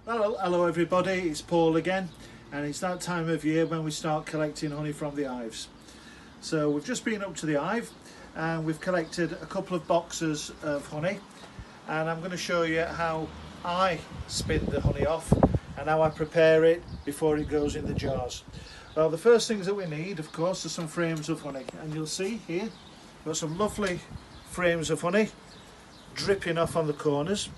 Hello everybody, it's Paul again, and it's that time of year when we start collecting honey from the hives. So we've just been up to the hive and we've collected a couple of boxes of honey, and I'm going to show you how I spin the honey off and how I prepare it before it goes in the jars. Well, the first things that we need, of course, are some frames of honey, and you'll see here we've got some lovely frames of honey dripping off on the corners.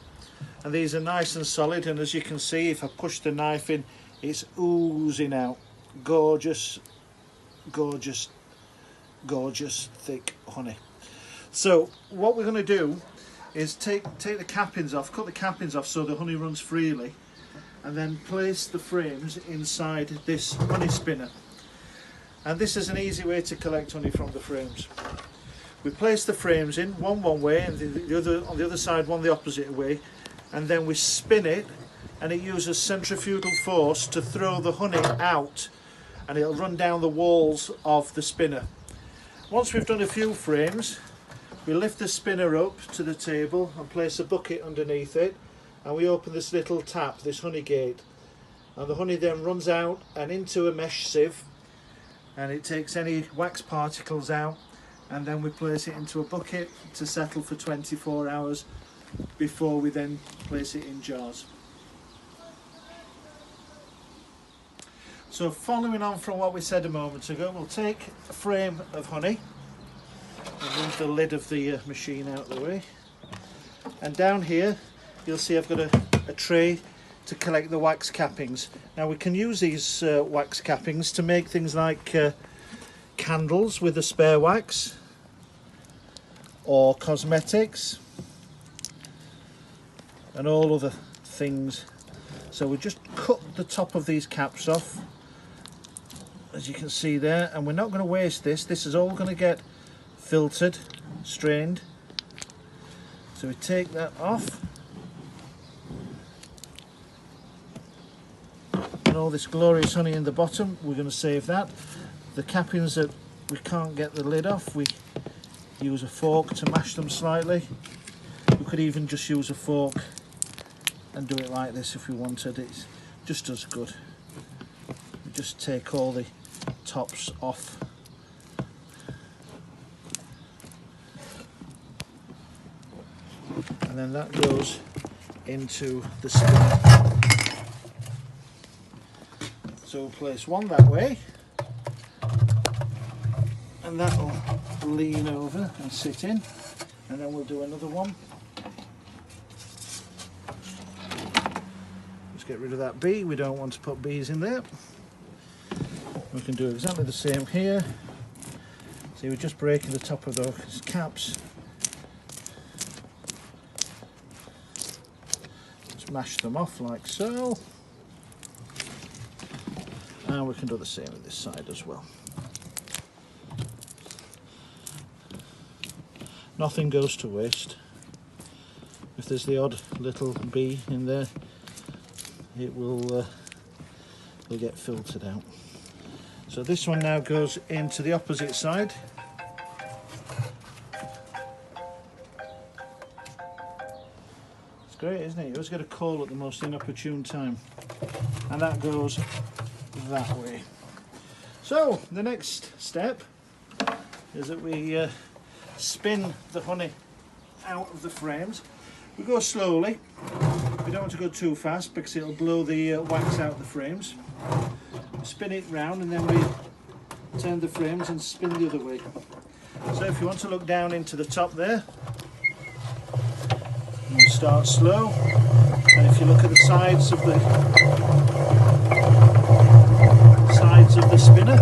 And these are nice and solid, and as you can see, if I push the knife in, it's oozing out. Gorgeous, gorgeous, gorgeous thick honey. So what we're going to do is take the cappings off, cut the cappings off so the honey runs freely, and then place the frames inside this honey spinner. And this is an easy way to collect honey from the frames. We place the frames in, one way and the other on the other side, one the opposite way, and then we spin it, and it uses centrifugal force to throw the honey out, and it'll run down the walls of the spinner. Once we've done a few frames, we lift the spinner up to the table and place a bucket underneath it, and we open this little tap, this honey gate, and the honey then runs out and into a mesh sieve, and it takes any wax particles out, and then we place it into a bucket to settle for 24 hours before we then place it in jars. So following on from what we said a moment ago, we'll take a frame of honey and move the lid of the machine out of the way, and down here you'll see I've got a tray to collect the wax cappings. Now we can use these wax cappings to make things like candles with the spare wax, or cosmetics, and all other things. So we just cut the top of these caps off, as you can see there, and we're not going to waste this. This is all going to get filtered, strained. So we take that off, and all this glorious honey in the bottom, we're going to save that. The cappings that we can't get the lid off, we use a fork to mash them slightly. We could even just use a fork and do it like this if we wanted. It's just as good. We just take all the tops off. And then that goes into the spinner. So we'll place one that way, and that will lean over and sit in, and then we'll do another one. Get rid of that bee, we don't want to put bees in there. We can do exactly the same here. See, we're just breaking the top of those caps. Just mash them off like so. And we can do the same with this side as well. Nothing goes to waste. If there's the odd little bee in there, it will get filtered out. So this one now goes into the opposite side. It's great, isn't it? You always get a call at the most inopportune time. And that goes that way. So the next step is that we spin the honey out of the frames. We go slowly. We don't want to go too fast because it'll blow the wax out of the frames. Spin it round, and then we turn the frames and spin the other way. So if you want to look down into the top there, you start slow, and if you look at the sides of the spinner,